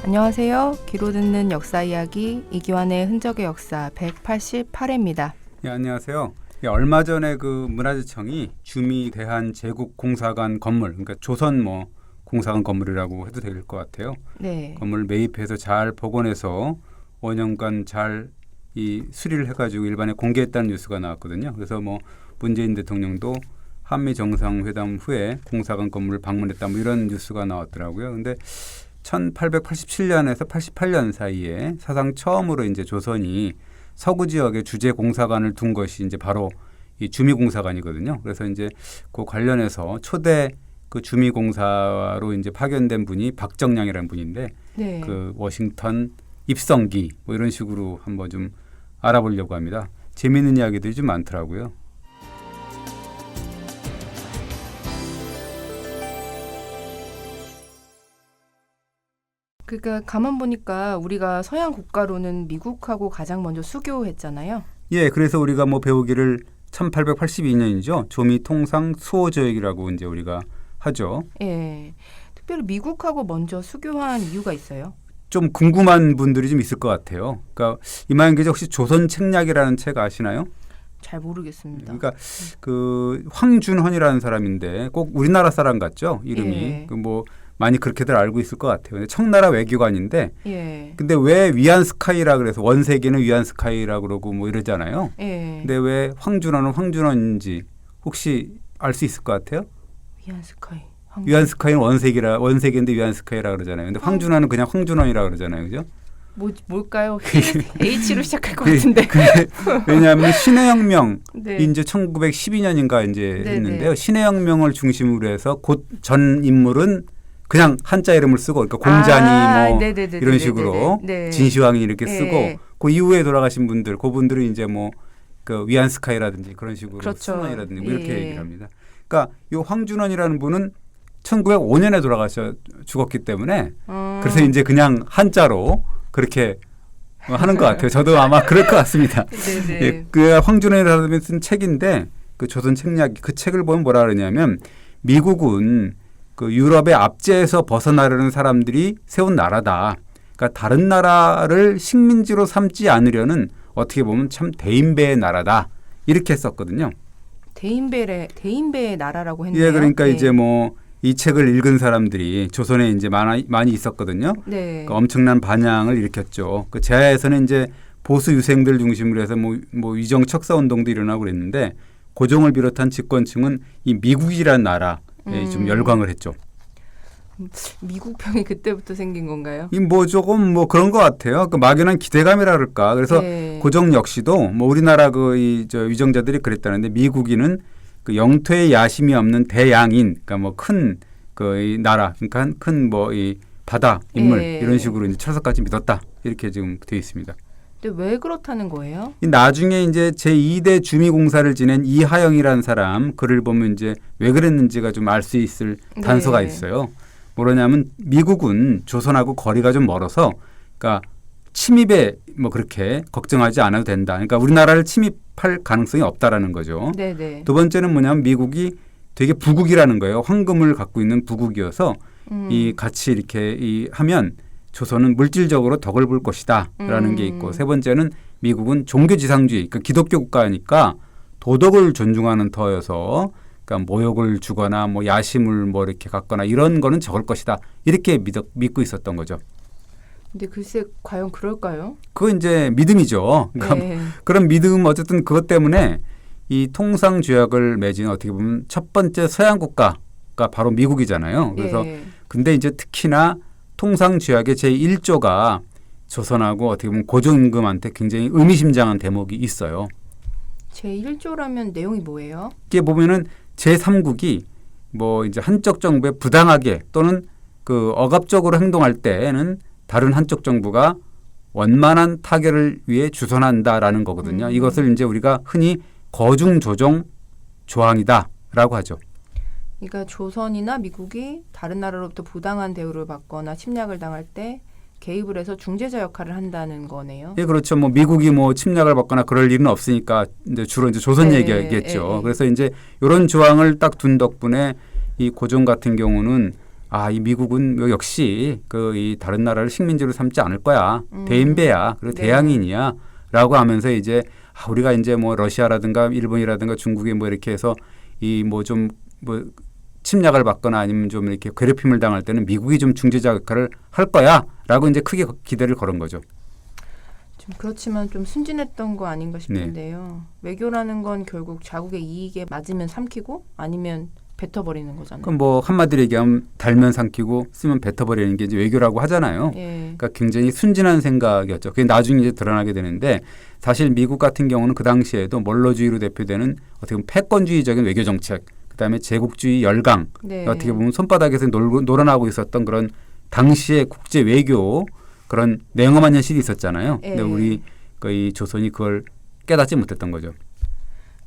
안녕하세요. 귀로 듣는 역사 이야기 이기환의 흔적의 역사 188회입니다. 예, 안녕하세요. 예, 얼마 전에 그 문화재청이 주미대한제국공사관 건물, 그러니까 조선 공사관 건물이라고 해도 될 것 같아요. 네. 건물 매입해서 잘 복원해서 5년간 잘 이 수리를 해가지고 일반에 공개했다는 뉴스가 나왔거든요. 그래서 문재인 대통령도 한미 정상회담 후에 공사관 건물을 방문했다 이런 뉴스가 나왔더라고요. 근데 1887년에서 88년 사이에 사상 처음으로 이제 조선이 서구 지역에 주재 공사관을 둔 것이 이제 바로 이 주미공사관이거든요. 그래서 이제 그 관련해서 초대 그 주미공사로 이제 파견된 분이 박정량이라는 분인데, 네. 그 워싱턴 입성기 이런 식으로 한번 좀 알아보려고 합니다. 재미있는 이야기들이 좀 많더라고요. 그러니까 가만 보니까 우리가 서양 국가로는 미국하고 가장 먼저 수교했잖아요. 예, 그래서 우리가 배우기를 1882년이죠. 조미 통상 수호조약이라고 이제 우리가 하죠. 예. 특별히 미국하고 먼저 수교한 이유가 있어요? 좀 궁금한 분들이 좀 있을 것 같아요. 그러니까 이마영 기자 혹시 조선 책략이라는 책 아시나요? 잘 모르겠습니다. 그러니까 그 황준헌이라는 사람인데 꼭 우리나라 사람 같죠? 이름이. 예. 많이 그렇게들 알고 있을 것 같아요. 근데 청나라 외교관인데, 예. 근데 왜 위안스카이라 그래서 원세기는 위안스카이라 그러고 이러잖아요. 예. 근데 왜 황준헌은 황준헌인지 혹시 알 수 있을 것 같아요? 위안스카이. 위안스카이는 원세기인데 위안스카이라 그러잖아요. 근데 황준헌은 그냥 황준헌이라 그러잖아요, 그죠? 뭘까요? H로 시작할 것 같은데. 왜냐하면 신해혁명 네. 이제 1912년인가 이제 네네. 했는데요. 신해혁명을 중심으로 해서 곧 전 인물은 그냥 한자 이름을 쓰고, 그러니까 공자니 네네네네네네. 이런 식으로 네. 진시황이 이렇게 네. 쓰고, 그 이후에 돌아가신 분들, 그분들은 이제 그 위안스카이라든지 그런 식으로 그렇죠. 순원이라든지 이렇게 예. 얘기를 합니다. 그러니까 이 황준헌이라는 분은 1905년에 죽었기 때문에 그래서 이제 그냥 한자로 그렇게 하는 것 같아요. 저도 아마 그럴 것 같습니다. 네네. 예, 그 황준헌이라는 분이 쓴 책인데, 그 조선 책략, 그 책을 보면 뭐라 그러냐면, 미국은 그 유럽의 압제에서 벗어나려는 사람들이 세운 나라다. 그러니까 다른 나라를 식민지로 삼지 않으려는 어떻게 보면 참 대인배의 나라다. 이렇게 썼거든요. 대인배의 나라라고 했네요. 예, 그러니까 네. 이제 이 책을 읽은 사람들이 조선에 이제 많이 있었거든요. 네. 그 엄청난 반향을 일으켰죠. 그 제하에서는 이제 보수 유생들 중심으로 해서 위정 척사 운동도 일어나고 그랬는데, 고종을 비롯한 집권층은 이 미국이라는 나라에 좀 열광을 했죠. 미국병이 그때부터 생긴 건가요? 조금 그런 것 같아요. 그 막연한 기대감이라 그럴까. 그래서 네. 고종 역시도 우리나라 위정자들이 그랬다는데, 미국인은 그 영토에 야심이 없는 대양인, 그러니까 큰 이 나라, 그러니까 큰 이 바다 인물 네. 이런 식으로 이제 철석같이 믿었다, 이렇게 지금 되어 있습니다. 근데 왜 그렇다는 거예요? 나중에 이제 제2대 주미공사를 지낸 이하영이라는 사람 글을 보면 이제 왜 그랬는지가 좀 알 수 있을 단서가 네. 있어요. 뭐냐면 미국은 조선하고 거리가 좀 멀어서, 그러니까 침입에 그렇게 걱정하지 않아도 된다. 그러니까 우리나라를 침입할 가능성이 없다라는 거죠. 네네. 두 번째는 뭐냐면 미국이 되게 부국이라는 거예요. 황금을 갖고 있는 부국이어서 이 같이 이렇게 하면 조선은 물질적으로 덕을 볼 것이다라는 게 있고, 세 번째는 미국은 종교지상주의, 그러니까 기독교 국가니까 도덕을 존중하는 터여서, 그러니까 모욕을 주거나 야심을 이렇게 갖거나 이런 거는 적을 것이다, 이렇게 믿고 있었던 거죠. 근데 글쎄 과연 그럴까요? 그건 이제 믿음이죠. 그러니까 네. 그런 믿음, 어쨌든 그것 때문에 이 통상조약을 맺은 어떻게 보면 첫 번째 서양 국가가 바로 미국이잖아요. 그래서 예. 근데 근데 이제 특히나 통상조약의 제1조가 조선하고 어떻게 보면 고종임금한테 굉장히 의미심장한 대목이 있어요. 제1조라면 내용이 뭐예요? 이게 보면은 제3국이 이제 한쪽 정부에 부당하게 또는 그 억압적으로 행동할 때에는 다른 한쪽 정부가 원만한 타결을 위해 주선한다라는 거거든요. 이것을 이제 우리가 흔히 거중조정 조항이다라고 하죠. 그러니까 조선이나 미국이 다른 나라로부터 부당한 대우를 받거나 침략을 당할 때 개입을 해서 중재자 역할을 한다는 거네요. 예, 그렇죠. 미국이 침략을 받거나 그럴 일은 없으니까 이제 주로 이제 조선 네, 얘기겠죠. 그래서 이제 이런 조항을 딱 둔 덕분에 이 고종 같은 경우는 이 미국은 뭐 역시 이 다른 나라를 식민지로 삼지 않을 거야. 대인배야. 그리고 네. 대양인이야. 라고 하면서 이제 우리가 이제 뭐 러시아라든가 일본이라든가 중국이 뭐 이렇게 해서 이 뭐 좀 뭐 침략을 받거나 아니면 좀 이렇게 괴롭힘을 당할 때는 미국이 좀 중재자 역할을 할 거야라고 이제 크게 기대를 걸은 거죠. 좀 그렇지만 좀 순진했던 거 아닌가 싶은데요. 외교라는 건 결국 자국의 이익에 맞으면 삼키고 아니면 뱉어버리는 거잖아요. 그럼 뭐 한마디로 얘기하면 달면 삼키고 쓰면 뱉어버리는 게 이제 외교라고 하잖아요. 예. 그러니까 굉장히 순진한 생각이었죠. 그게 나중에 이제 드러나게 되는데 사실 미국 같은 경우는 그 당시에도 몰로주의로 대표되는 어떻게 보면 패권주의적인 외교 정책, 그다음에 제국주의 열강, 네. 어떻게 보면 손바닥에서 놀아나고 있었던 그런 당시의 국제 외교 그런 냉엄한 현실이 있었잖아요. 예. 근데 우리 이 조선이 그걸 깨닫지 못했던 거죠.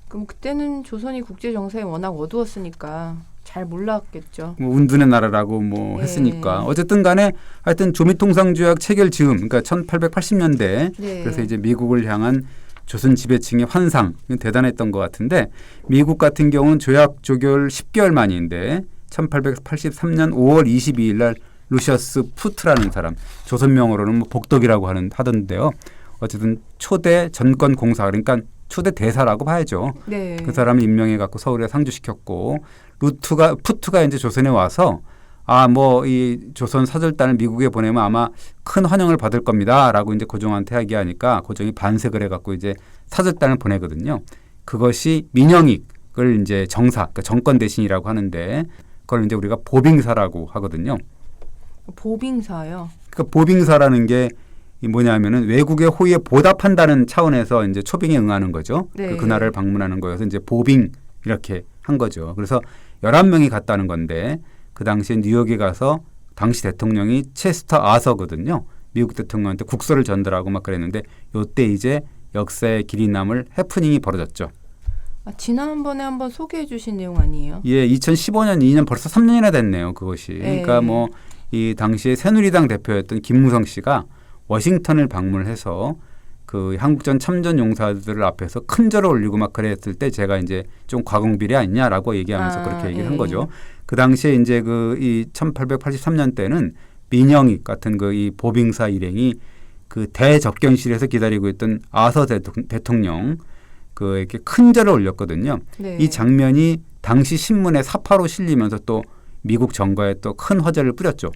그럼 그때는 조선이 국제 정세에 워낙 어두웠으니까 잘 몰랐겠죠. 뭐 운둔의 나라라고 뭐 예. 했으니까 어쨌든 간에 하여튼 조미통상조약 체결 즈음 그러니까 1880년대 네. 그래서 이제 미국을 향한 조선 지배층의 환상 대단했던 것 같은데 미국 같은 경우는 조약 조결 10개월 만인데 1883년 5월 22일 날 루시어스 푸트라는 사람 조선명으로는 뭐 복덕이라고 하던데요. 어쨌든 초대 전권 공사 그러니까 초대 대사라고 봐야죠. 네. 그 사람을 임명해 갖고 서울에 상주시켰고 푸트가 이제 조선에 와서 뭐 이 조선 사절단을 미국에 보내면 아마 큰 환영을 받을 겁니다라고 이제 고종한테 이야기하니까 고종이 반색을 해갖고 이제 사절단을 보내거든요. 그것이 민영익을 이제 정사, 그러니까 정권 대신이라고 하는데 그걸 이제 우리가 보빙사라고 하거든요. 보빙사요. 그러니까 보빙사라는 게 뭐냐면은 외국의 호의에 보답한다는 차원에서 이제 초빙에 응하는 거죠. 네. 그 나라를 방문하는 거여서 이제 보빙 이렇게 한 거죠. 그래서 11명이 갔다는 건데 그 당시에 뉴욕에 가서 당시 대통령이 체스터 아서거든요. 미국 대통령한테 국서를 전달하고 막 그랬는데 요때 이제 역사의 길이 남을 해프닝이 벌어졌죠. 지난번에 한번 소개해 주신 내용 아니에요? 예, 2015년 2년 벌써 3년이나 됐네요. 그것이. 네. 그러니까 뭐 이 당시에 새누리당 대표였던 김무성 씨가 워싱턴을 방문해서 그 한국전 참전 용사들 앞에서 큰 절을 올리고 막 그랬을 때 제가 이제 좀 과공비례 아니냐라고 얘기하면서 그렇게 얘기를 한 거죠. 그 당시에 이제 이 1883년 때는 민영익 같은 이 보빙사 일행이 그 대접견실에서 기다리고 있던 아서 대통령 이렇게 큰 절을 올렸거든요. 네. 이 장면이 당시 신문에 사파로 실리면서 또 미국 정가에 또 큰 화제를 뿌렸죠.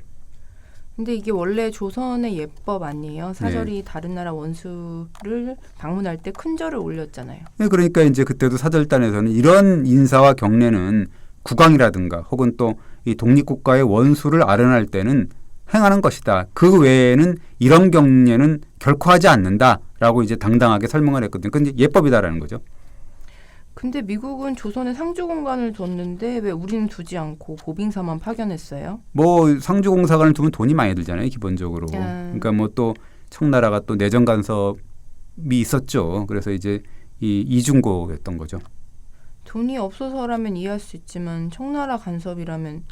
근데 이게 원래 조선의 예법 아니에요? 사절이 다른 나라 원수를 방문할 때 큰 절을 올렸잖아요. 네, 그러니까 이제 그때도 사절단에서는 이런 인사와 경례는 국왕이라든가 혹은 또 이 독립국가의 원수를 아련할 때는 행하는 것이다. 그 외에는 이런 경례는 결코 하지 않는다라고 이제 당당하게 설명을 했거든요. 그건 이제 예법이다라는 거죠. 근데 미국은 조선에 상주 공간을 뒀는데 왜 우리는 두지 않고 보빙사만 파견했어요? 뭐 상주 공사관을 두면 돈이 많이 들잖아요, 기본적으로. 그러니까 뭐 또 청나라가 또 내정 간섭이 있었죠. 그래서 이제 이 이중고였던 거죠. 돈이 없어서라면 이해할 수 있지만 청나라 간섭이라면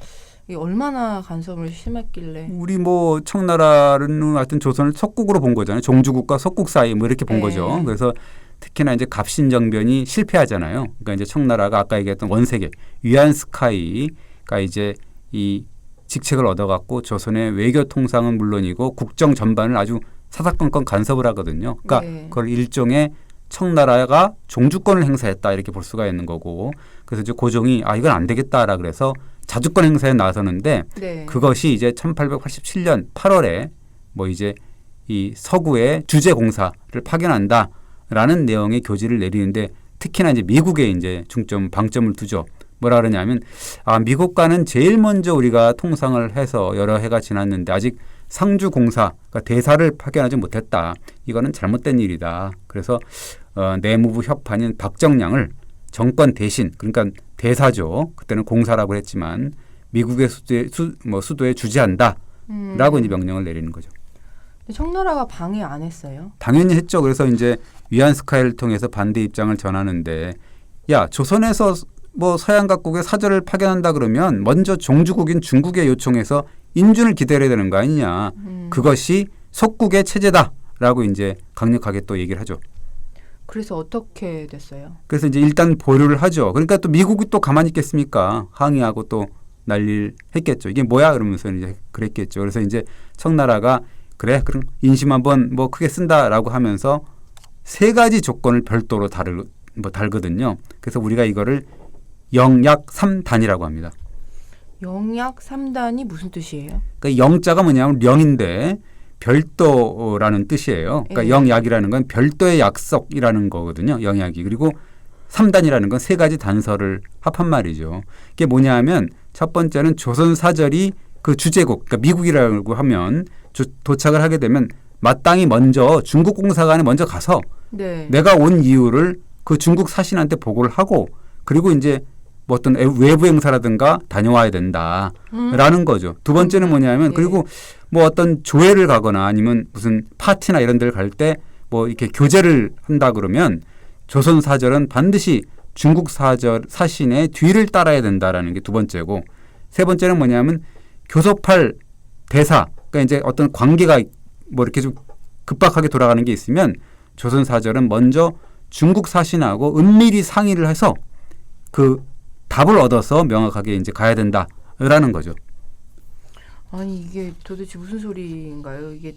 이게 얼마나 간섭을 심했길래? 우리 뭐 청나라는 하여튼 조선을 석국으로 본 거잖아요. 종주국과 석국 사이 뭐 이렇게 본 네. 거죠. 그래서 특히나 이제 갑신정변이 실패하잖아요. 그러니까 이제 청나라가 아까 얘기했던 원세계 위안스카이가 이제 이 직책을 얻어갖고 조선의 외교 통상은 물론이고 국정 전반을 아주 사사건건 간섭을 하거든요. 그러니까 네. 그걸 일종의 청나라가 종주권을 행사했다 이렇게 볼 수가 있는 거고 그래서 이제 고종이 이건 안 되겠다라 그래서 자주권 행사에 나서는데 네. 그것이 이제 1887년 8월에 뭐 이제 이 서구에 주재공사를 파견한다라는 내용의 교지를 내리는데 특히나 이제 미국에 이제 방점을 두죠. 뭐라 그러냐면 미국과는 제일 먼저 우리가 통상을 해서 여러 해가 지났는데 아직 상주공사 그러니까 대사를 파견하지 못했다. 이거는 잘못된 일이다. 그래서 내무부 협판인 박정량을 정권 대신 그러니까 대사죠. 그때는 공사라고 했지만 미국의 수도에 주재한다라고 이제 명령을 내리는 거죠. 청나라가 방해 안 했어요? 당연히 했죠. 그래서 이제 위안스카이를 통해서 반대 입장을 전하는데 야 조선에서 뭐 서양 각국에 사절을 파견한다 그러면 먼저 종주국인 중국에 요청해서 인준을 기다려야 되는 거 아니냐. 그것이 속국의 체제다라고 이제 강력하게 또 얘기를 하죠. 그래서 어떻게 됐어요? 그래서 이제 일단 보류를 하죠. 그러니까 또 미국이 또 가만히 있겠습니까? 항의하고 또 난리를 했겠죠. 이게 뭐야? 그러면서 이제 그랬겠죠. 그래서 이제 청나라가 그래, 그럼 인심 한번 뭐 크게 쓴다라고 하면서 3가지 조건을 별도로 달거든요. 그래서 우리가 이거를 영약 3단이라고 합니다. 영약 3단이 무슨 뜻이에요? 그러니까 영자가 뭐냐면 령인데 별도라는 뜻이에요. 그러니까 예. 영약이라는 건 별도의 약속이라는 거거든요. 영약이. 그리고 3단이라는 건 3가지 단서를 합한 말이죠. 이게 뭐냐 하면 첫 번째는 조선사절이 그 주재국, 그러니까 미국이라고 하면 도착을 하게 되면 마땅히 먼저 중국 공사관에 먼저 가서 네. 내가 온 이유를 그 중국 사신한테 보고를 하고 그리고 이제 뭐 어떤 외부 행사라든가 다녀와야 된다라는 거죠. 두 번째는 뭐냐면 예. 그리고 뭐 어떤 조회를 가거나 아니면 무슨 파티나 이런 데를 갈 때 뭐 이렇게 교제를 한다 그러면 조선 사절은 반드시 중국 사신의 뒤를 따라야 된다라는 게 두 번째고 세 번째는 뭐냐면 교섭할 대사 그러니까 이제 어떤 관계가 뭐 이렇게 좀 급박하게 돌아가는 게 있으면 조선 사절은 먼저 중국 사신하고 은밀히 상의를 해서 그 답을 얻어서 명확하게 이제 가야 된다라는 거죠. 아니 이게 도대체 무슨 소리인가요? 이게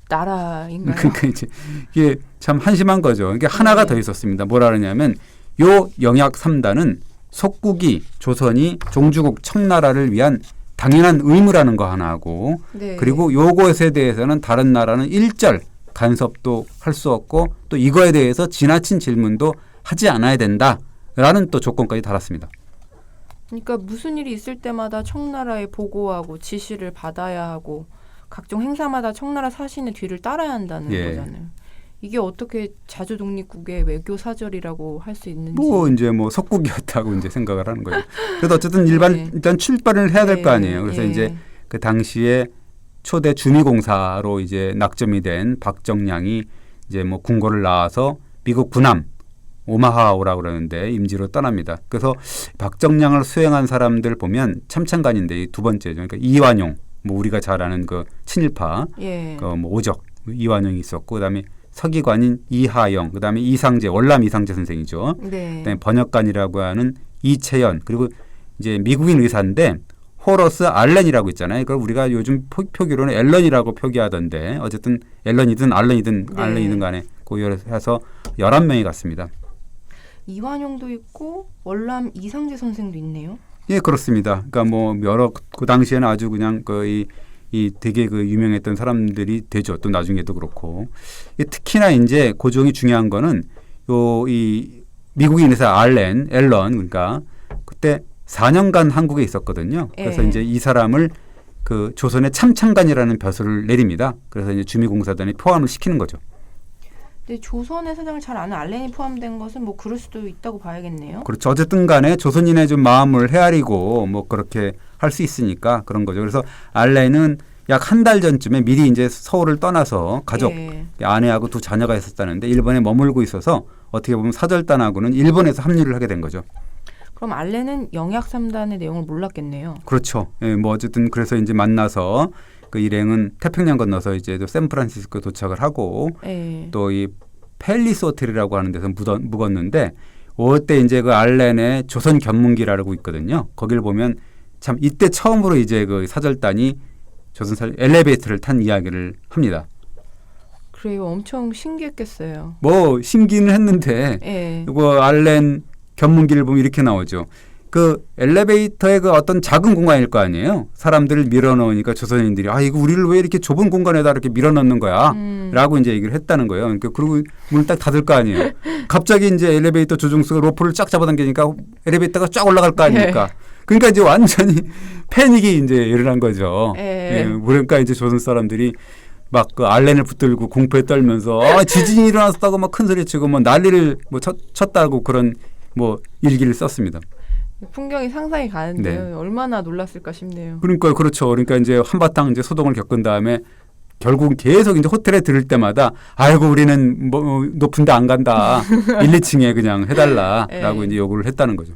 나라인가요? 그러니까 이제 이게 참 한심한 거죠. 이게 하나가 더 있었습니다. 뭐라 그러냐면 요 영약 3단은 속국이 조선이 종주국 청나라를 위한 당연한 의무라는 거 하나하고 네. 그리고 요것에 대해서는 다른 나라는 일절 간섭도 할 수 없고 또 이거에 대해서 지나친 질문도 하지 않아야 된다라는 또 조건까지 달았습니다. 그러니까 무슨 일이 있을 때마다 청나라에 보고하고 지시를 받아야 하고 각종 행사마다 청나라 사신의 뒤를 따라야 한다는 예. 거잖아요. 이게 어떻게 자주 독립국의 외교 사절이라고 할 수 있는지. 뭐 이제 뭐 속국이었다고 이제 생각을 하는 거죠. 그래도 어쨌든 일단 출발을 해야 될 거 아니에요. 그래서 이제 그 당시에 초대 주미공사로 이제 낙점이 된 박정량이 이제 뭐 궁궐을 나와서 미국 군함 오마하오라고 그러는데 임지로 떠납니다. 그래서 박정량을 수행한 사람들 보면 참찬간인데 두 번째죠. 그러니까 이완용, 뭐 우리가 잘 아는 그 친일파, 뭐 오적 이완용이 있었고, 그다음에 서기관인 이하영, 그다음에 이상재, 월남 이상재 선생이죠. 네. 그다음에 번역관이라고 하는 이채연, 그리고 이제 미국인 의사인데 호러스 알렌이라고 있잖아요. 그걸 우리가 요즘 표기로는 앨런이라고 표기하던데 어쨌든 앨런이든 알렌이든 네. 알렌이든 간에 고열해서 11명이 갔습니다. 이완용도 있고 월남 이상재 선생도 있네요. 예, 그렇습니다. 그러니까 뭐 여러 그 당시에는 아주 그냥 거의 이 되게 그 유명했던 사람들이 되죠. 또 나중에도 그렇고. 특히나 이제 고종이 중요한 거는 요 이 미국인 의사 앨런 그러니까 그때 4년간 한국에 있었거든요. 그래서 이제 이 사람을 그 조선의 참찬관이라는 벼슬을 내립니다. 그래서 이제 주미공사단에 포함을 시키는 거죠. 근데 조선의 사정을 잘 아는 알렌이 포함된 것은 뭐 그럴 수도 있다고 봐야겠네요. 그렇죠. 어쨌든 간에 조선인의 좀 마음을 헤아리고 뭐 그렇게 할 수 있으니까 그런 거죠. 그래서 알렌은 약 한 달 전쯤에 미리 이제 서울을 떠나서 가족, 아내하고 2 자녀가 있었다는데 일본에 머물고 있어서 어떻게 보면 사절단하고는 일본에서 합류를 하게 된 거죠. 그럼 알렌은 영약 3단의 내용을 몰랐겠네요. 그렇죠. 예, 뭐 어쨌든 그래서 이제 만나서 그 일행은 태평양 건너서 이제 또 샌프란시스코 도착을 하고 또 이 팰리스 호텔이라고 하는 데서 묵었는데 그때 이제 그 알렌의 조선 견문기라고 있거든요. 거기를 보면 참 이때 처음으로 이제 그 사절단이 조선사 엘리베이터를 탄 이야기를 합니다. 그래요. 엄청 신기했겠어요. 뭐 신기는 했는데 이거 알렌 견문기를 보면 이렇게 나오죠. 그 엘리베이터의 그 어떤 작은 공간일 거 아니에요. 사람들을 밀어넣으니까 조선인들이 이거 우리를 왜 이렇게 좁은 공간에다 이렇게 밀어넣는 거야? 라고 이제 얘기를 했다는 거예요. 그러니까 그리고 문을 딱 닫을 거 아니에요. 갑자기 이제 엘리베이터 조종수가 로프를 쫙 잡아당기니까 엘리베이터가 쫙 올라갈 거 아닙니까? 그러니까 이제 완전히 패닉이 이제 일어난 거죠. 그러니까 이제 조선 사람들이 막 그 알렌을 붙들고 공포에 떨면서 지진이 일어났다고 막 큰 소리치고 뭐 난리를 뭐 쳤다고 그런 뭐 일기를 썼습니다. 풍경이 상상이 가는데요. 네. 얼마나 놀랐을까 싶네요. 그러니까 그렇죠. 그러니까 이제 한바탕 이제 소동을 겪은 다음에 결국 계속 이제 호텔에 들을 때마다 아이고 우리는 뭐 높은 데 안 간다. 1, 2층에 그냥 해달라라고 이제 요구를 했다는 거죠.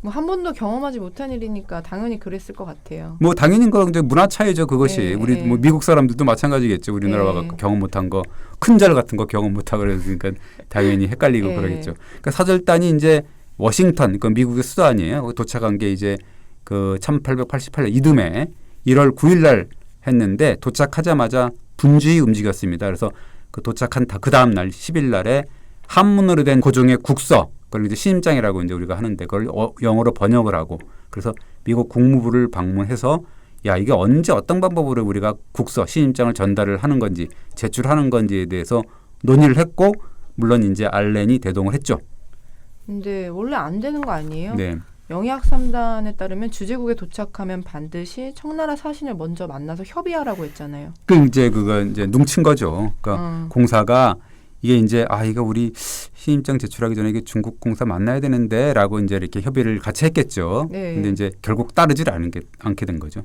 뭐 한 번도 경험하지 못한 일이니까 당연히 그랬을 것 같아요. 뭐 당연히 그 이제 문화 차이죠. 그것이 우리 뭐 미국 사람들도 마찬가지겠죠. 우리나라와 갖고 경험 못한 거 큰 절 같은 거 경험 못하고 그러니까 당연히 헷갈리고 그러겠죠. 그러니까 사절단이 이제 워싱턴, 그 미국의 수도 아니에요. 도착한 게 이제 그 1888년 이듬해 1월 9일 날 했는데 도착하자마자 분주히 움직였습니다. 그래서 그 도착한 그 다음 날 10일 날에 한문으로 된 고종의 국서, 그걸 이제 신임장이라고 이제 우리가 하는데 그걸 영어로 번역을 하고 그래서 미국 국무부를 방문해서 야 이게 언제 어떤 방법으로 우리가 국서, 신임장을 전달을 하는 건지 제출하는 건지에 대해서 논의를 했고 물론 이제 알렌이 대동을 했죠. 근데 원래 안 되는 거 아니에요? 네. 영약 3단에 따르면 주재국에 도착하면 반드시 청나라 사신을 먼저 만나서 협의하라고 했잖아요. 그 이제 그거 이제 뭉친 거죠. 그러니까 공사가 이게 이제 이거 우리 신임장 제출하기 전에 이게 중국 공사 만나야 되는데라고 이제 이렇게 협의를 같이 했겠죠. 네. 근데 이제 결국 따르질 않게 된 거죠.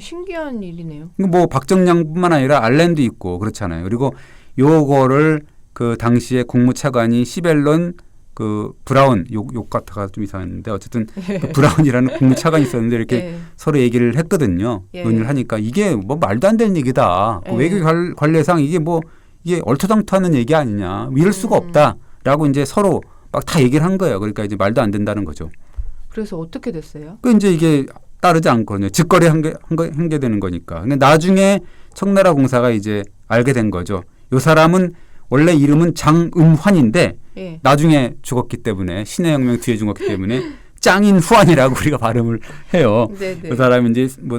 신기한 일이네요. 뭐 박정량뿐만 아니라 알렌도 있고 그렇잖아요. 그리고 요거를 그 당시에 국무차관이 시벨론 그 브라운 욕 같아가 좀 이상했는데 어쨌든 그 브라운이라는 국무차관이 있었는데 이렇게 서로 얘기를 했거든요. 논의를 하니까 이게 뭐 말도 안 되는 얘기다. 그 외교 관례상 이게 얼토당토하는 얘기 아니냐. 이럴 수가 없다라고 이제 서로 막 다 얘기를 한 거예요. 그러니까 이제 말도 안 된다는 거죠. 그래서 어떻게 됐어요? 그 이제 이게 따르지 않거든요. 직거래 한 게 되는 거니까. 근데 나중에 청나라 공사가 이제 알게 된 거죠. 요 사람은 원래 이름은 장음환인데 나중에 죽었기 때문에 신의 혁명 뒤에 죽었기 때문에 짱인후환이라고 우리가 발음을 해요. 그 사람이 이제 뭐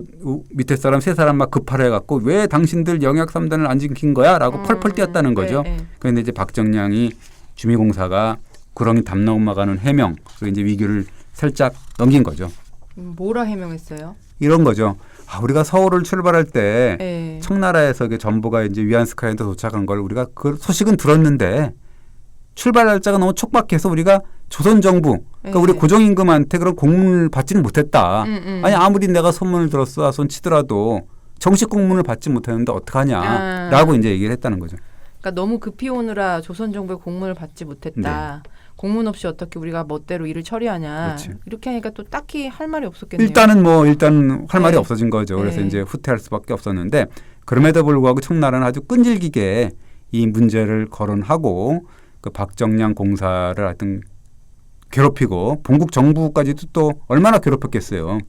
밑에 사람 세 사람 막 급하려 해갖고 왜 당신들 영약 3단을 안 지킨 거야?라고 펄펄 뛰었다는 거죠. 그런데 이제 박정량이 주미공사가 구렁이 담 넘어가는 해명 그리고 이제 위기를 살짝 넘긴 거죠. 뭐라 해명했어요? 이런 거죠. 우리가 서울을 출발할 때 청나라에서 전부가 이제 위안스카이한테 도착한 걸 우리가 그 소식은 들었는데 출발 날짜가 너무 촉박해서 우리가 조선 정부, 그러니까 우리 고종 임금한테 그런 공문을 받지는 못했다. 아니 아무리 내가 소문을 들었어 손 치더라도 정식 공문을 받지 못했는데 어떡하냐라고 이제 얘기를 했다는 거죠. 그러니까 너무 급히 오느라 조선 정부의 공문을 받지 못했다. 공문 없이 어떻게 우리가 멋대로 일을 처리하냐. 그렇지. 이렇게 하니까 또 딱히 할 말이 없었겠네요. 일단 할 말이 없어진 거죠. 그래서 이제 후퇴할 수밖에 없었는데 그럼에도 불구하고 청나라는 아주 끈질기게 이 문제를 거론하고 그 박정량 공사를 하여튼 괴롭히고 본국 정부까지도 또 얼마나 괴롭혔겠어요.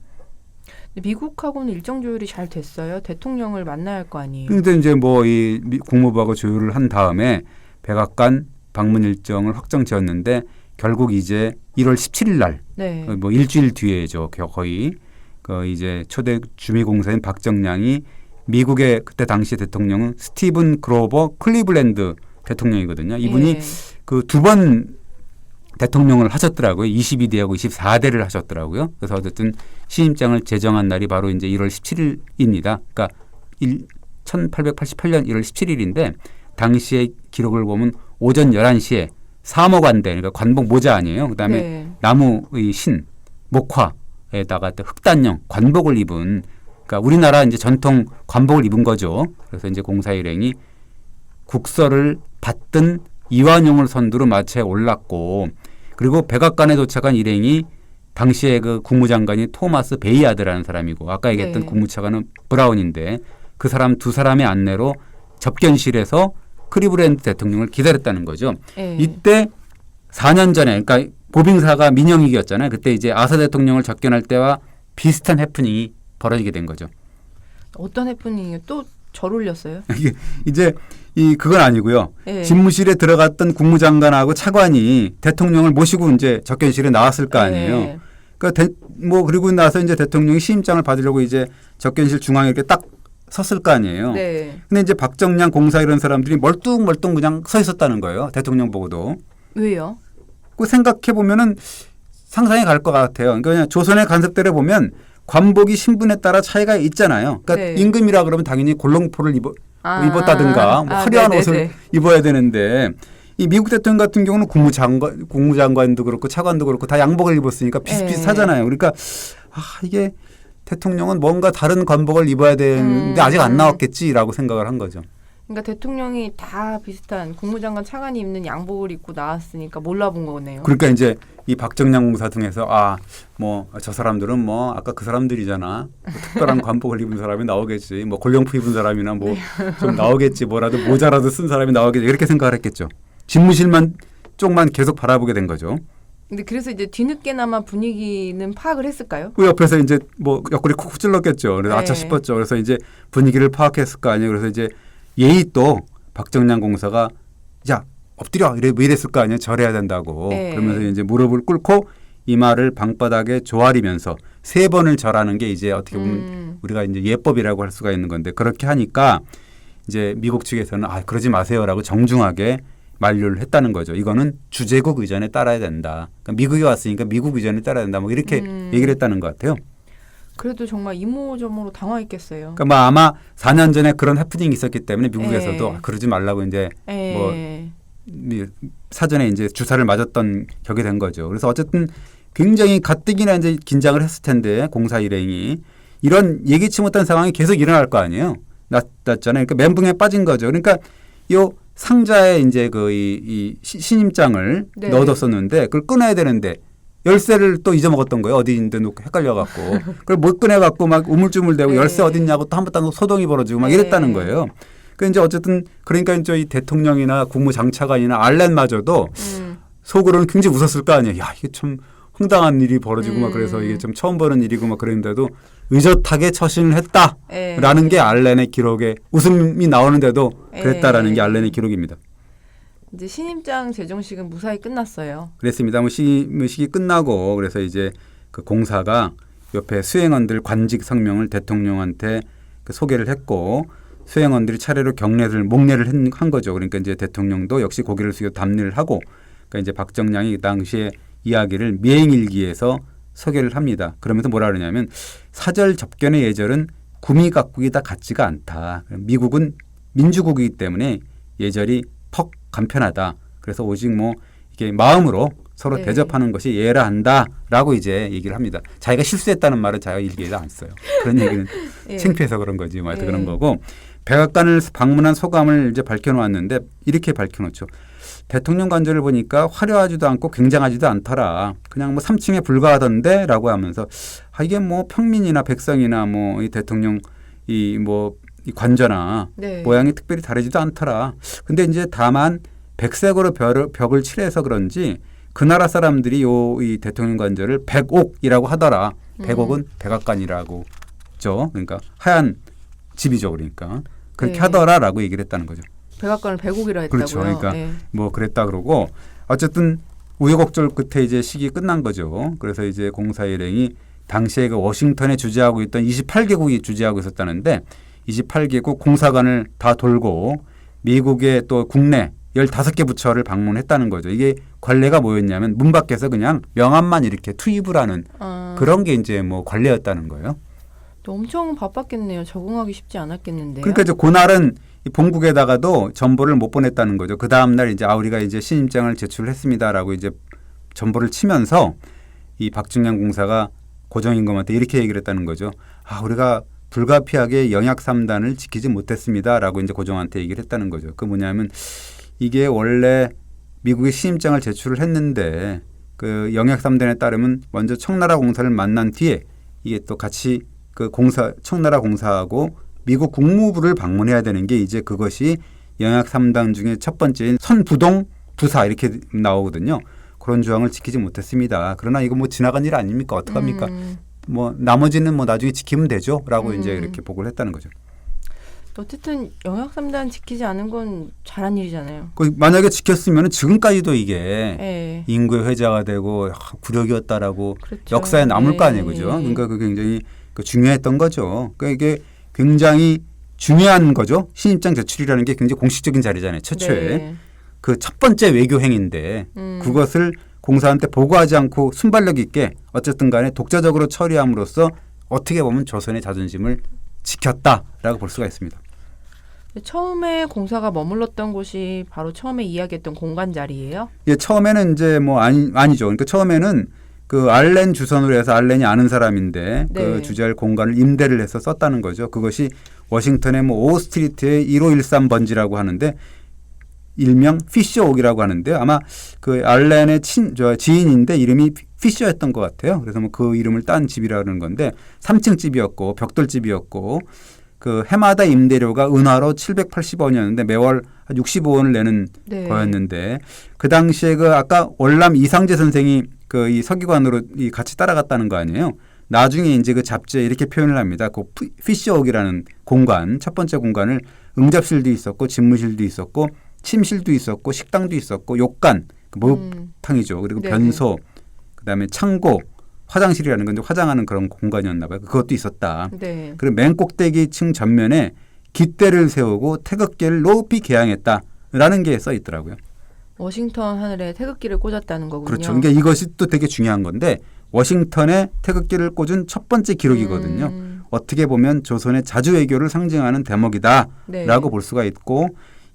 미국하고는 일정 조율이 잘 됐어요. 대통령을 만나야 할 거 아니에요. 그런데 이제 뭐 이 국무부하고 조율을 한 다음에 백악관 방문 일정을 확정 지었는데 결국 이제 1월 17일 날, 뭐 일주일 뒤에죠. 거의 그 이제 초대 주미공사인 박정량이 미국의 그때 당시 대통령은 스티븐 그로버 클리블랜드 대통령이거든요. 이분이 그 두 번 대통령을 하셨더라고요. 22대하고 24대를 하셨더라고요. 그래서 어쨌든 신임장을 제정한 날이 바로 이제 1월 17일입니다. 그러니까 1888년 1월 17일인데 당시의 기록을 보면 오전 11시에 사모관대, 그러니까 관복 모자 아니에요. 그다음에 나무의 신, 목화에다가 흑단령 관복을 입은, 그러니까 우리나라 이제 전통 관복을 입은 거죠. 그래서 이제 공사 일행이 국서를 받든 이완용을 선두로 마차에 올랐고, 그리고 백악관에 도착한 일행이 당시에 그 국무장관이 토마스 베이아드라는 사람이고 아까 얘기했던 국무차관은 브라운인데 그 사람 두 사람의 안내로 접견실에서 클리블랜드 대통령을 기다렸다는 거죠. 이때 4년 전에, 그러니까 보빙사가 민영위기였잖아요. 그때 이제 아사 대통령을 접견할 때와 비슷한 해프닝이 벌어지게 된 거죠. 어떤 해프닝이요? 또 절 올렸어요? 이제 그건 아니고요. 집무실에 들어갔던 국무장관하고 차관이 대통령을 모시고 이제 접견실에 나왔을 거 아니에요. 그러니까 그리고 나서 이제 대통령이 시임장을 받으려고 이제 접견실 중앙에 이렇게 딱 섰을 거 아니에요. 근데 이제 박정량 공사 이런 사람들이 멀뚱멀뚱 그냥 서 있었다는 거예요. 대통령 보고도. 왜요? 그 생각해 보면은 상상이 갈 것 같아요. 그러니까 그냥 조선의 간섭들에 보면 관복이 신분에 따라 차이가 있잖아요. 그러니까 임금이라 그러면 당연히 골롱포를 입었다든가 뭐 화려한 옷을 입어야 되는데 이 미국 대통령 같은 경우는 국무장관도 그렇고 차관도 그렇고 다 양복을 입었으니까 비슷비슷하잖아요. 그러니까 이게 대통령은 뭔가 다른 관복을 입어야 되는데 아직 안 나왔겠지라고 생각을 한 거죠. 그러니까 대통령이 다 비슷한 국무장관 차관이 입는 양복을 입고 나왔으니까 몰라본 거네요. 그러니까 이제 이 박정량 공사 등에서 저 사람들은 뭐 아까 그 사람들이잖아. 뭐 특별한 관복을 입은 사람이 나오겠지. 뭐 골룡프 입은 사람이나 뭐 좀 나오겠지. 뭐라도 모자라도 쓴 사람이 나오겠지. 이렇게 생각을 했겠죠. 집무실만 쪽만 계속 바라보게 된 거죠. 근데 그래서 이제 뒤늦게나마 분위기는 파악을 했을까요? 그 옆에서 이제 뭐 옆구리 콕 찔렀겠죠. 그래서 네. 아차 싶었죠. 그래서 이제 분위기를 파악했을 거 아니에요. 그래서 이제 예의 또 박정량 공사가 야 엎드려 이랬을 거 아니에요. 절해야 된다고. 네. 그러면서 이제 무릎을 꿇고 이마를 방바닥에 조아리면서 3번을 절하는 게 이제 어떻게 보면 우리가 이제 예법이라고 할 수가 있는 건데 그렇게 하니까 이제 미국 측에서는 아 그러지 마세요라고 정중하게 만류를 했다는 거죠. 이거는 주재국 의전에 따라야 된다. 그러니까 미국이 왔으니까 미국 의전에 따라야 된다. 뭐 이렇게 얘기를 했다는 것 같아요. 그래도 정말 이모저모로 당황했겠어요. 그러니까 뭐 아마 4년 전에 그런 해프닝이 있었기 때문에 미국에서도 예. 아, 그러지 말라고 이제 뭐 예. 사전에 이제 주사를 맞았던 격이 된 거죠. 그래서 어쨌든 굉장히 가뜩이나 이제 긴장을 했을 텐데 공사 일행이 이런 예기치 못한 상황이 계속 일어날 거 아니에요. 났잖아요. 그러니까 멘붕에 빠진 거죠. 그러니까 요 상자에 이제 그 이 신임장을 네. 넣어뒀었는데 그걸 꺼내야 되는데 열쇠를 또 잊어먹었던 거예요. 어디 있는데 놓고 헷갈려갖고 그걸 못 꺼내갖고 막 우물쭈물대고 네. 열쇠 어딨냐고 또 한번 소동이 벌어지고 막 네. 이랬다는 거예요. 그 이제 어쨌든 그러니까 저희 대통령이나 국무장차관이나 알렌마저도 속으로는 굉장히 웃었을 거 아니에요. 야 이게 참 황당한 일이 벌어지고 막 그래서 이게 좀 처음 보는 일이고 막 그랬는데도 의젓하게 처신을 했다라는 게 알렌의 기록에 웃음이 나오는데도 그랬다라는 게 알렌의 기록입니다. 이제 신임장 제정식은 무사히 끝났어요. 그랬습니다. 뭐 시기 끝나고 그래서 이제 그 공사가 옆에 수행원들 관직 성명을 대통령한테 그 소개를 했고 수행원들이 차례로 목례를 한 거죠. 그러니까 이제 대통령도 역시 고개를 숙여 답례를 하고 그러니까 이제 박정량이 그 당시에 이야기를 미행일기에서 소개를 합니다. 그러면서 뭐라 그러냐면 사절 접견의 예절은 구미 각국이 다 같지가 않다. 미국은 민주국이기 때문에 예절이 퍽 간편하다. 그래서 오직 뭐 이게 마음으로 서로 네. 대접하는 것이 예라 한다라고 이제 얘기를 합니다. 자기가 실수했다는 말을 자기가 일기에도 안 써요. 그런 얘기는 예. 창피해서 그런 거지. 뭐 하여튼 예. 그런 거고 백악관을 방문한 소감을 이제 밝혀놓았는데 이렇게 밝혀놓죠. 대통령 관저를 보니까 화려하지도 않고 굉장하지도 않더라. 그냥 뭐 3층에 불과하던데 라고 하면서 아, 이게 뭐 평민이나 백성이나 뭐 이 대통령 이 관저나 네. 모양이 특별히 다르지도 않더라. 근데 이제 다만 백색으로 벽을 칠해서 그런지 그 나라 사람들이 이 대통령 관저를 백옥이라고 하더라. 백옥은 백악관이라고 죠. 그러니까 하얀 집이죠. 그러니까 그렇게 네. 하더라라고 얘기를 했다는 거죠. 백악관을 백옥이라 했다고요. 그렇죠. 그러니까 예. 뭐 그랬다 그러고 어쨌든 우여곡절 끝에 이제 시기 끝난 거죠. 그래서 이제 공사 일행이 당시에 그 워싱턴에 주재하고 있던 28개국이 주재하고 있었다는데 28개국 공사관을 다 돌고 미국의 또 국내 15개 부처를 방문했다는 거죠. 이게 관례가 뭐였냐면 문 밖에서 그냥 명함만 이렇게 투입을 하는 그런 게 이제 뭐 관례였다는 거예요. 또 엄청 바빴겠네요. 적응하기 쉽지 않았겠는데요. 그러니까 이제 그날은 이 본국에다가도 전보를 못 보냈다는 거죠. 그 다음 날 이제 우리가 이제 신임장을 제출했습니다라고 이제 전보를 치면서 이 박정량 공사가 고정임금한테 이렇게 얘기를 했다는 거죠. 우리가 불가피하게 영약 3단을 지키지 못했습니다라고 이제 고정한테 얘기를 했다는 거죠. 그 뭐냐면 이게 원래 미국이 신임장을 제출을 했는데 그 영약 3단에 따르면 먼저 청나라 공사를 만난 뒤에 이게 또 같이 그 청나라 공사하고 미국 국무부를 방문해야 되는 게 이제 그것이 영약 3단 중에 첫 번째인 선부동 부사 이렇게 나오거든요. 그런 조항을 지키지 못했습니다. 그러나 이거 뭐 지나간 일 아닙니까? 어떡합니까? 뭐 나머지는 뭐 나중에 지키면 되죠. 라고 이제 이렇게 보고를 했다는 거죠. 어쨌든 영약 3단 지키지 않은 건 잘한 일이잖아요. 만약에 지켰으면 지금까지도 이게 예. 인구의 회자가 되고 굴욕이었다라고 그렇죠. 역사에 남을 거 아니에요. 네. 그죠? 그러니까 그 굉장히 중요했던 거죠. 그러니까 이게 굉장히 중요한 거죠. 신입장 제출이라는 게 굉장히 공식적인 자리잖아요. 최초에. 네. 그 첫 번째 외교 행위인데 그것을 공사한테 보고하지 않고 순발력 있게 어쨌든 간에 독자적으로 처리함으로써 어떻게 보면 조선의 자존심을 지켰다라고 볼 수가 있습니다. 처음에 공사가 머물렀던 곳이 바로 처음에 이야기했던 공간 자리예요? 예, 처음에는 이제 뭐 아니죠. 그러니까 처음에는 그 알렌 주선으로 해서 알렌이 아는 사람인데 네. 그 주재할 공간을 임대를 해서 썼다는 거죠. 그것이 워싱턴의 뭐 오스트리트의 1513번지라고 하는데 일명 피셔옥이라고 하는데 아마 그 알렌의 지인인데 이름이 피셔였던 것 같아요. 그래서 뭐 그 이름을 딴 집이라는 건데 3층 집이었고 벽돌집이었고 그 해마다 임대료가 은화로 780원이었는데 매월 65원을 내는 네. 거였는데 그 당시에 그 아까 월남 이상재 선생이 그 이 서기관으로 이 같이 따라갔다는 거 아니에요. 나중에 이제 그 잡지에 이렇게 표현을 합니다. 그 피쉬옥이라는 공간, 첫 번째 공간을 응접실도 있었고 집무실도 있었고 침실도 있었고 식당도 있었고 욕간, 그 목욕탕이죠. 그리고 네네. 변소, 그다음에 창고, 화장실이라는 건데 화장하는 그런 공간이었나 봐요. 그것도 있었다. 네. 그리고 맨 꼭대기층 전면에 깃대를 세우고 태극기를 높이 개양했다라는 게 써 있더라고요. 워싱턴 하늘에 태극기를 꽂았다는 거군요. 그렇죠. 그러니까 이것이 또 되게 중요한 건데 워싱턴에 태극기를 꽂은 첫 번째 기록이거든요. 어떻게 보면 조선의 자주 외교를 상징하는 대목이다라고 네. 볼 수가 있고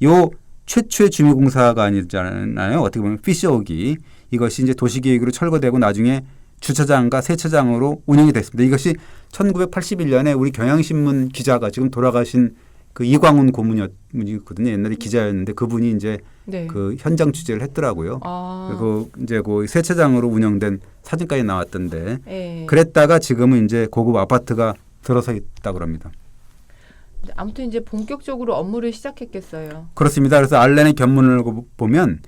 요 최초의 주미공사가 아니잖아요. 어떻게 보면 피쉬옥이 이것이 이제 도시계획으로 철거되고 나중에 주차장과 세차장으로 운영이 됐습니다. 이것이 1981년에 우리 경향신문 기자가 지금 돌아가신 그 이광훈 고문이거든요. 옛날에 기자였는데 그분이 이제 네. 그 현장 취재를 했더라고요. 아. 그리고 이제 그 세차장으로 운영된 사진까지 나왔던데 네. 그랬다가 지금은 이제 고급 아파트가 들어서 있다 그럽니다. 아무튼 이제 본격적으로 업무를 시작했겠어요. 그렇습니다. 그래서 알렌의 견문을 보면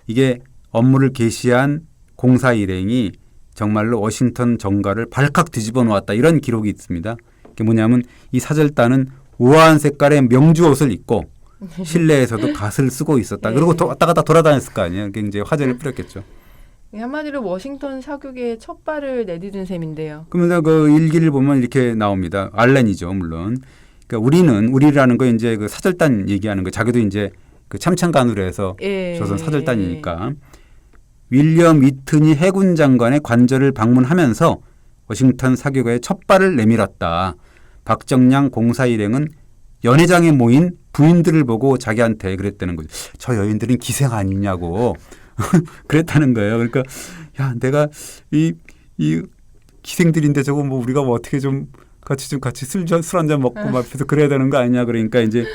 이게 업무를 개시한 공사 일행이 정말로 워싱턴 정가를 발칵 뒤집어 놓았다 이런 기록이 있습니다. 그게 뭐냐면 이 사절단은 우아한 색깔의 명주 옷을 입고 실내에서도 갓을 쓰고 있었다. 네. 그리고 왔다 갔다 돌아다녔을 거 아니에요. 굉장히 화제를 뿌렸겠죠. 한마디로 워싱턴 사격에 첫 발을 내디딘 셈인데요. 그러면 그 일기를 보면 이렇게 나옵니다. 알렌이죠, 물론. 그러니까 우리라는 거 이제 그 사절단 얘기하는 거. 자기도 이제 그 참찬간으로 해서 예. 조선 사절단이니까. 윌리엄 위튼이 해군 장관의 관저를 방문하면서 워싱턴 사격에 첫 발을 내밀었다. 박정량 공사 일행은 연회장에 모인 부인들을 보고 자기한테 그랬다는 거죠. 저 여인들은 기생 아니냐고 그랬다는 거예요. 그러니까 야 내가 이 기생들인데 저거 뭐 우리가 뭐 어떻게 좀 같이 술 한 잔 먹고 막 앞에서 그래야 되는 거 아니냐 그러니까 이제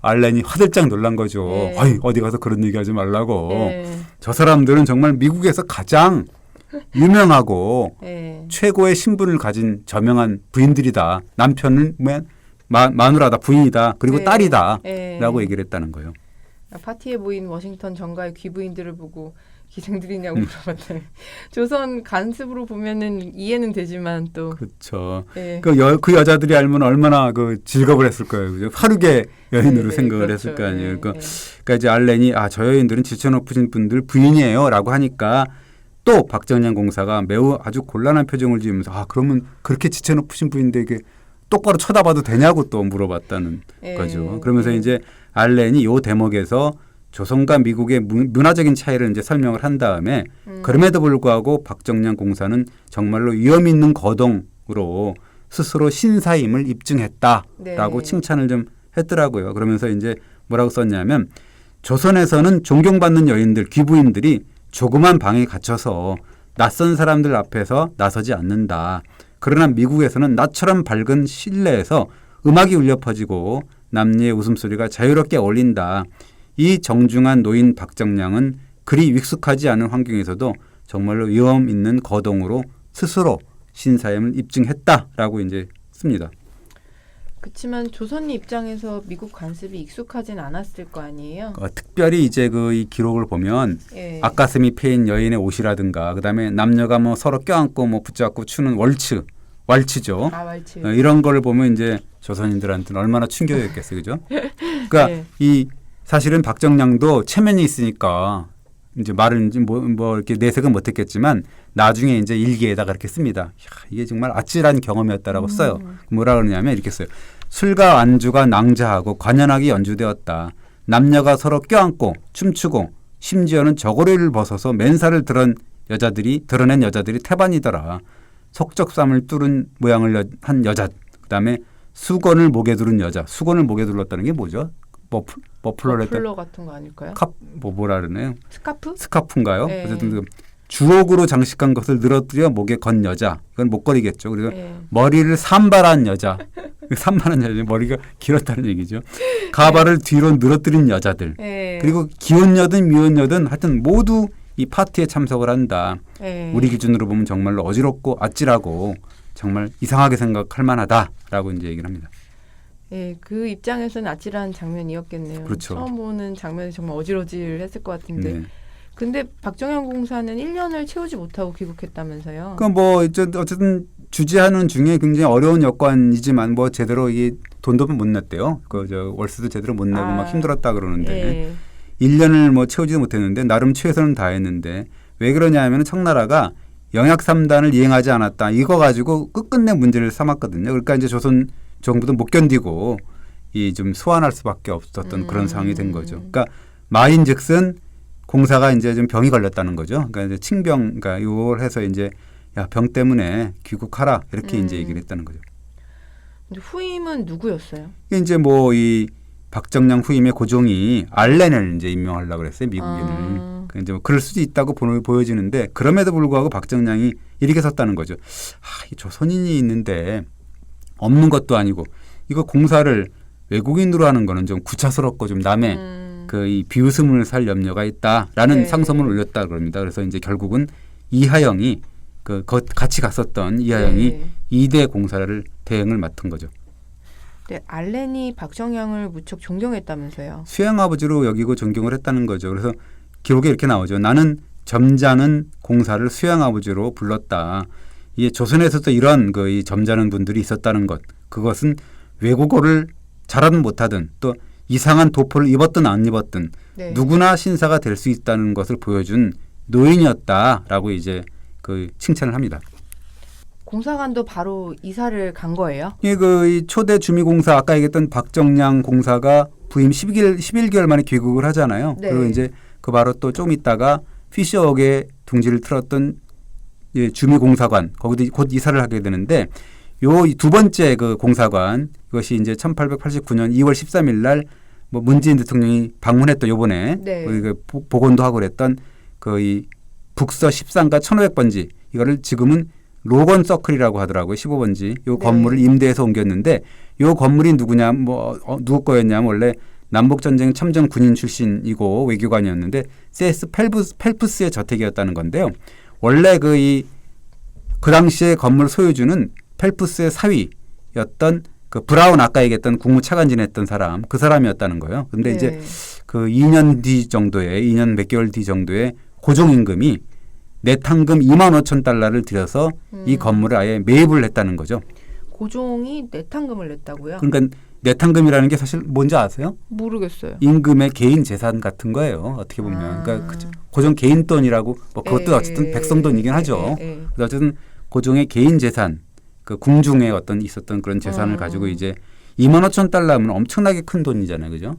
알렌이 화들짝 놀란 거죠. 네. 아이 어디 가서 그런 얘기하지 말라고. 네. 저 사람들은 정말 미국에서 가장 유명하고 네. 최고의 신분을 가진 저명한 부인들이다. 남편은 마누라다, 부인이다, 그리고 네. 딸이다 네. 라고 얘기를 했다는 거예요. 파티에 모인 워싱턴 정가의 귀부인들을 보고 기생들이냐고 물어봤더니 조선 간습으로 보면은 이해는 되지만 또 그렇죠. 네. 그 여자들이 알면 얼마나 그 즐겁을 했을 거예요. 그죠? 화류계 여인으로 네, 생각을 그렇죠. 했을 거 아니에요. 네, 그러니까 이제 알렌이 저 여인들은 지체 높으신 분들 부인이에요라고 하니까 또 박정량 공사가 매우 아주 곤란한 표정을 지으면서 그러면 그렇게 지체 높으신 분인데 이게 똑바로 쳐다봐도 되냐고 또 물어봤다는 네. 거죠. 그러면서 이제 알렌이 요 대목에서 조선과 미국의 문화적인 차이를 이제 설명을 한 다음에 그럼에도 불구하고 박정량 공사는 정말로 위험 있는 거동으로 스스로 신사임을 입증했다라고 네. 칭찬을 좀 했더라고요. 그러면서 이제 뭐라고 썼냐면 조선에서는 존경받는 여인들, 귀부인들이 조그만 방에 갇혀서 낯선 사람들 앞에서 나서지 않는다. 그러나 미국에서는 나처럼 밝은 실내에서 음악이 울려 퍼지고 남녀의 웃음소리가 자유롭게 어울린다. 이 정중한 노인 박정량은 그리 익숙하지 않은 환경에서도 정말로 위험 있는 거동으로 스스로 신사임을 입증했다라고 이제 씁니다. 그렇지만 조선 입장에서 미국 관습이 익숙하진 않았을 거 아니에요. 특별히 이제 이 기록을 보면 예. 앞가슴이 패인 여인의 옷이라든가 그다음에 남녀가 뭐 서로 껴안고 뭐 붙잡고 추는 왈츠죠. 왈츠. 이런 걸 보면 이제 조선인들한테는 얼마나 충격이었겠어요, 그죠? 그러니까 네. 이 사실은 박정량도 체면이 있으니까 이제 말을 뭐 이렇게 내색은 못했겠지만 나중에 이제 일기에다가 이렇게 씁니다. 이게 정말 아찔한 경험이었다라고 써요. 뭐라 그러냐면 이렇게 써요. 술과 안주가 낭자하고 관연하게 연주되었다. 남녀가 서로 껴안고 춤추고 심지어는 저고리를 벗어서 맨살을 드러낸 여자들이 태반이더라. 석적삼을 뚫은 모양을 한 여자. 그다음에 수건을 목에 두른 여자. 수건을 목에 둘렀다는 게 뭐죠? 머플러 같은 거 아닐까요? 뭐라 그러나요? 스카프? 스카프인가요? 네. 어쨌든 주옥으로 장식한 것을 늘어뜨려 목에 건 여자. 이건 목걸이겠죠. 그리고 네. 머리를 산발한 여자. 산발한 여자 머리가 길었다는 얘기죠. 가발을 뒤로 늘어뜨린 여자들. 네. 그리고 기혼녀든 미혼녀든 하여튼 모두 이 파티에 참석을 한다. 네. 우리 기준으로 보면 정말로 어지럽고 아찔하고 정말 이상하게 생각할 만하다라고 이제 얘기를 합니다. 예, 그 입장에서는 아찔한 장면이었겠네요. 그렇죠. 처음 보는 장면이 정말 어질어질했을 것 같은데 네. 근데 박정현 공사는 1년을 채우지 못하고 귀국했다면서요. 그 뭐 어쨌든 주재하는 중에 굉장히 어려운 여건이지만 뭐 제대로 이 돈도 못 냈대요. 그 저 월세도 제대로 못 내고 막 힘들었다 그러는데 1년을 뭐 채우지도 못했는데 나름 최선을 다했는데 왜 그러냐면은 청나라가 영약 3단을 이행하지 않았다. 이거 가지고 끝끝내 문제를 삼았거든요. 그러니까 이제 조선 정부도 못 견디고 이 좀 소환할 수밖에 없었던 그런 상황이 된 거죠. 그러니까 말인즉슨 공사가 이제 좀 병이 걸렸다는 거죠. 그러니까 이제 칭병, 그러니까 이걸 해서 이제 야, 병 때문에 귀국하라 이렇게 이제 얘기를 했다는 거죠. 근데 후임은 누구였어요? 이제 뭐 이 박정량 후임의 고종이 알렌을 이제 임명하려고 그랬어요, 미국인을. 이제 뭐 그럴 수도 있다고 보여지는데 그럼에도 불구하고 박정량이 이렇게 섰다는 거죠. 이 조선인이 있는데 없는 것도 아니고 이거 공사를 외국인으로 하는 거는 좀 구차스럽고 좀 남의 그 이 비웃음을 살 염려가 있다라는 상소문을 올렸다 그럽니다. 그래서 이제 결국은 이하영이 같이 갔었던 이하영이 2대 공사를 대행을 맡은 거죠. 네, 알렌이 박정량을 무척 존경했다면서요. 수양 아버지로 여기고 존경을 했다는 거죠. 그래서 기록에 이렇게 나오죠. 나는 점잖은 공사를 수양 아버지로 불렀다. 이게 조선에서도 이런 이 점잖은 분들이 있었다는 것. 그것은 외국어를 잘하든 못하든 또 이상한 도포를 입었든 안 입었든 누구나 신사가 될 수 있다는 것을 보여준 노인이었다라고 이제 칭찬을 합니다. 공사관도 바로 이사를 간 거예요? 예, 이 초대 주미공사 아까 얘기했던 박정량 공사가 부임 11개월 만에 귀국을 하잖아요. 그리고 이제 바로 또 좀 있다가 피셔옥에 둥지를 틀었던 주미공사관 거기도 곧 이사를 하게 되는데 요 두 번째 공사관 이것이 이제 1889년 2월 13일 날 뭐 문재인 대통령이 방문했던 요번에 복원도 하고 그랬던 이 북서 13가 1500번지 이거를 지금은 로건 서클이라고 하더라고요. 15번지. 요 건물을 임대해서 옮겼는데 요 건물이 누구냐 누구 거였냐면 원래 남북전쟁 참전 군인 출신이고 외교관이었는데 세스 펠프스의 저택이었다는 건데요. 원래 그 당시에 건물 소유주는 펠프스의 사위였던 브라운 아까 얘기했던 국무차관 지냈던 사람 그 사람이었다는 거예요. 근데 이제 2년 뒤 정도에 2년 몇 개월 뒤 정도에 고종 임금이 내탕금 2만 5천 달러를 들여서 이 건물을 아예 매입을 했다는 거죠. 고종이 내탕금을 냈다고요? 그러니까 내탕금이라는 게 사실 뭔지 아세요? 모르겠어요. 임금의 개인 재산 같은 거예요. 어떻게 보면. 그러니까 고종 개인 돈이라고 그것도 어쨌든 백성 돈이긴 하죠. 어쨌든 고종의 개인 재산, 궁중에 있었던 그런 재산을 가지고 이제 2만 5천 달러면 엄청나게 큰 돈이잖아요. 그죠?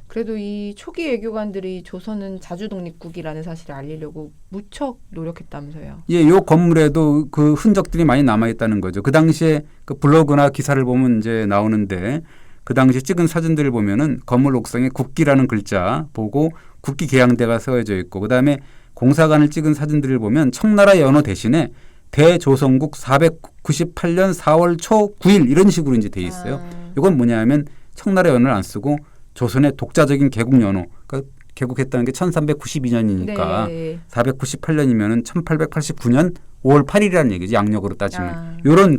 그래도 이 초기 외교관들이 조선은 자주 독립국이라는 사실을 알리려고 무척 노력했다면서요. 예, 요 건물에도 그 흔적들이 많이 남아 있다는 거죠. 그 당시에 블로그나 기사를 보면 이제 나오는데 그 당시 찍은 사진들을 보면은 건물 옥상에 국기라는 글자 보고 국기 계양대가 세워져 있고 그다음에 공사관을 찍은 사진들을 보면 청나라 연호 대신에 대조선국 498년 4월 초 9일 이런 식으로 이제 돼 있어요. 이건 뭐냐면 청나라 연호를 안 쓰고 조선의 독자적인 개국 연호. 그러니까 개국했다는 게 1392년이니까 498년이면은 1889년 5월 8일이라는 얘기죠. 양력으로 따지면. 이런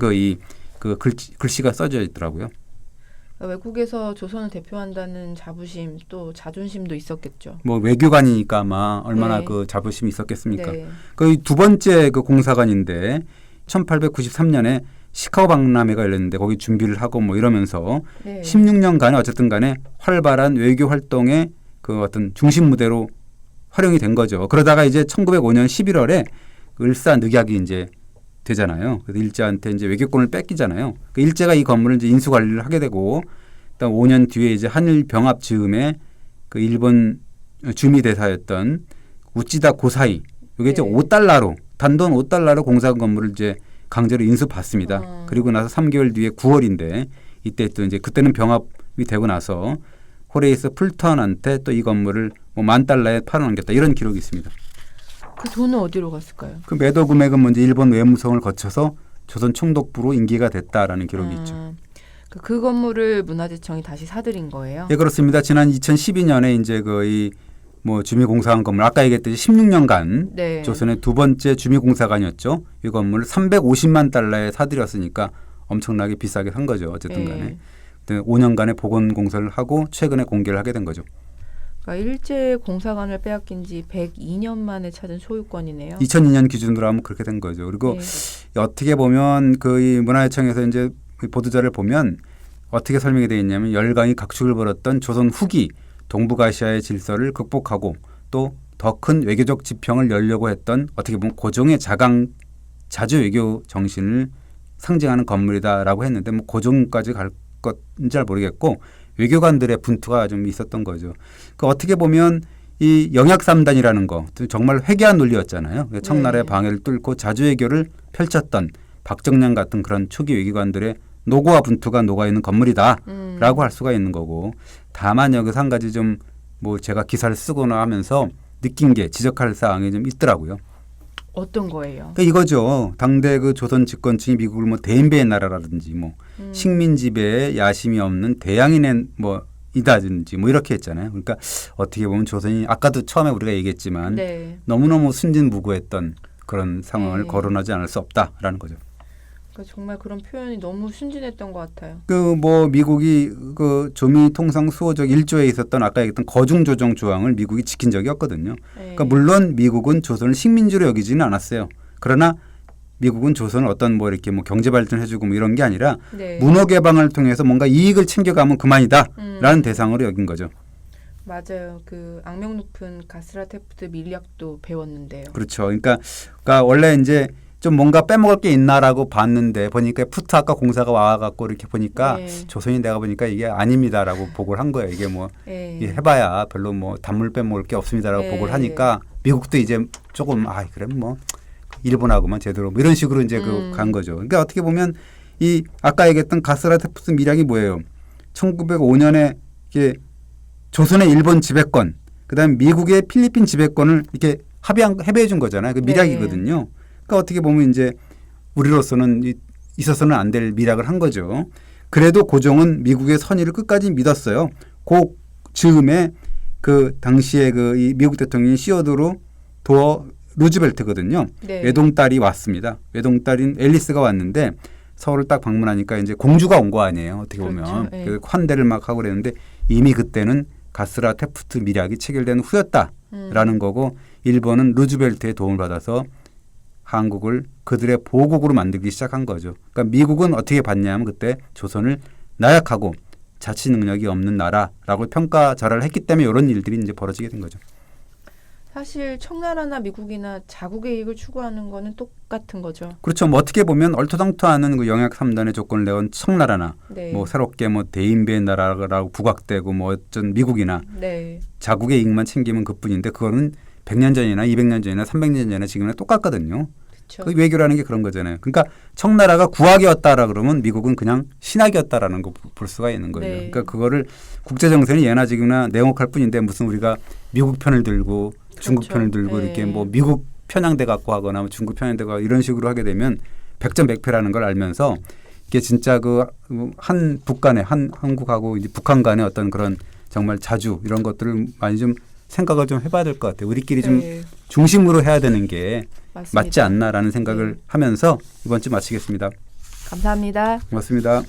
글씨가 써져 있더라고요. 외국에서 조선을 대표한다는 자부심 또 자존심도 있었겠죠. 뭐 외교관이니까 아마 얼마나 자부심이 있었겠습니까. 두 번째 공사관인데 1893년에 시카고 박람회가 열렸는데 거기 준비를 하고 뭐 이러면서 16년간에 어쨌든 간에 활발한 외교 활동의 어떤 중심 무대로 활용이 된 거죠. 그러다가 이제 1905년 11월에 을사늑약이 이제 되잖아요. 그래서 일제한테 이제 외교권을 뺏기잖아요. 일제가 이 건물을 이제 인수 관리를 하게 되고, 일단 5년 뒤에 이제 한일 병합 즈음에 일본 주미 대사였던 우찌다 고사이, 이게 이제 5달러로 단돈 5달러로 공사 건물을 이제 강제로 인수받습니다. 그리고 나서 3개월 뒤에 9월인데 이때 또 이제 그때는 병합이 되고 나서 호레이스 풀턴한테 또 이 건물을 뭐 $10,000에 팔아넘겼다 이런 기록이 있습니다. 그 돈은 어디로 갔을까요? 그 매도 금액은 먼저 일본 외무성을 거쳐서 조선 총독부로 인계가 됐다라는 기록이 있죠. 그 건물을 문화재청이 다시 사들인 거예요? 네, 그렇습니다. 지난 2012년에 이제 뭐 주미공사관 건물 아까 얘기했듯이 16년간 조선의 두 번째 주미공사관이었죠. 이 건물을 $350만 사들였으니까 엄청나게 비싸게 산 거죠. 어쨌든 간에. 5년간의 복원 공사를 하고 최근에 공개를 하게 된 거죠. 그러니까 일제 공사관을 빼앗긴 지 102년 만에 찾은 소유권이네요. 2002년 기준으로 하면 그렇게 된 거죠. 그리고 네. 어떻게 보면 그 이 문화유청에서 이제 보도자를 보면 어떻게 설명이 되어 있냐면 열강이 각축을 벌였던 조선 후기 동북아시아의 질서를 극복하고 또 더 큰 외교적 지평을 열려고 했던 어떻게 보면 고종의 자주 외교 정신을 상징하는 건물이다라고 했는데 뭐 고종까지 갈 건지 잘 모르겠고 외교관들의 분투가 좀 있었던 거죠. 그 어떻게 보면 이 영약 3단이라는 거 정말 회개한 논리였잖아요. 청나라의 방해를 뚫고 자주 외교를 펼쳤던 박정량 같은 그런 초기 외교관들의 노고와 분투가 녹아있는 건물이다라고 할 수가 있는 거고 다만 여기서 한 가지 좀 뭐 제가 기사를 쓰거나 하면서 느낀 게 지적할 사항이 좀 있더라고요. 어떤 거예요? 그러니까 이거죠. 당대 그 조선 집권층이 미국을 뭐 대인배의 나라라든지 뭐 식민 지배에 야심이 없는 대양인의 뭐 이다든지 뭐 이렇게 했잖아요. 그러니까 어떻게 보면 조선이 아까도 처음에 우리가 얘기했지만 네. 너무너무 순진무구했던 그런 상황을 네. 거론하지 않을 수 없다라는 거죠. 그러니까 정말 그런 표현이 너무 순진했던 것 같아요. 그 뭐 미국이 그 조미 통상 수호적 1조에 있었던 아까 얘기했던 거중 조정 조항을 미국이 지킨 적이 없거든요. 네. 그러니까 물론 미국은 조선을 식민지로 여기지는 않았어요. 그러나 미국은 조선을 어떤 뭐 이렇게 뭐 경제 발전해주고 뭐 이런 게 아니라 네. 문호 개방을 통해서 뭔가 이익을 챙겨가면 그만이다라는 대상으로 여긴 거죠. 맞아요. 그 악명 높은 가스라 테프트 밀약도 배웠는데요. 그렇죠. 그러니까 원래 이제 좀 뭔가 빼먹을 게 있나라고 봤는데 보니까 푸트 아까 공사가 와갖고 이렇게 보니까 네. 조선이 내가 보니까 이게 아닙니다라고 보고를 한 거예요. 이게 뭐 네. 이게 해봐야 별로 뭐 단물 빼먹을 게 없습니다라고 네. 보고를 하니까 미국도 이제 조금 그래 뭐 일본하고만 제대로 뭐 이런 식으로 이제 간 거죠. 그러니까 어떻게 보면 이 아까 얘기했던 가스라 테프트 밀약이 뭐예요? 1905년에 이게 조선의 일본 지배권, 그다음에 미국의 필리핀 지배권을 이렇게 합의해 준 거잖아요. 그 밀약이거든요. 그러니까 어떻게 보면 이제 우리로서는 있어서는 안 될 밀약을 한 거죠. 그래도 고종은 미국의 선의를 끝까지 믿었어요. 그 즈음에 그 당시에 그 이 미국 대통령이 시어드로 도어 루즈벨트거든요. 네. 외동딸이 왔습니다. 외동딸인 앨리스가 왔는데 서울을 딱 방문하니까 이제 공주가 온 거 아니에요. 어떻게 보면 그렇죠. 네. 그 환대를 막 하고 그랬는데 이미 그때는 가스라 테프트 밀약이 체결된 후였다라는 거고 일본은 루즈벨트의 도움을 받아서 한국을 그들의 보국으로 만들기 시작한 거죠. 그러니까 미국은 어떻게 봤냐면 그때 조선을 나약하고 자치 능력이 없는 나라라고 평가절하를 했기 때문에 이런 일들이 이제 벌어지게 된 거죠. 사실 청나라나 미국이나 자국의 이익을 추구하는 거는 똑같은 거죠. 그렇죠. 뭐 어떻게 보면 얼토당토하는 그 영약 3단의 조건을 내온 청나라나 네. 뭐 새롭게 뭐 대인배의 나라라고 부각되고 뭐 어쩐 미국이나 네. 자국의 이익만 챙기면 그뿐인데 그거는 100년 전이나 200년 전이나 300년 전이나 지금이나 똑같거든요. 그렇죠. 그 외교라는 게 그런 거잖아요. 그러니까 청나라가 구악이었다라 그러면 미국은 그냥 신학이었다라는 거 볼 수가 있는 거죠. 네. 그러니까 그거를 국제 정세는 예나 지금이나 내용할 뿐인데 무슨 우리가 미국 편을 들고 중국 그렇죠. 편을 들고 네. 이렇게 뭐 미국 편향돼 갖고 하거나 뭐 중국 편향돼 갖고 이런 식으로 하게 되면 백전백패라는 걸 알면서 이게 진짜 그 한 북간의 한 한국하고 이제 북한 간의 어떤 그런 정말 자주 이런 것들을 많이 좀 생각을 좀 해봐야 될 것 같아요. 우리끼리 좀 네. 중심으로 해야 되는 게 맞습니다. 맞지 않나라는 생각을 하면서 이번 주 마치겠습니다. 감사합니다. 고맙습니다.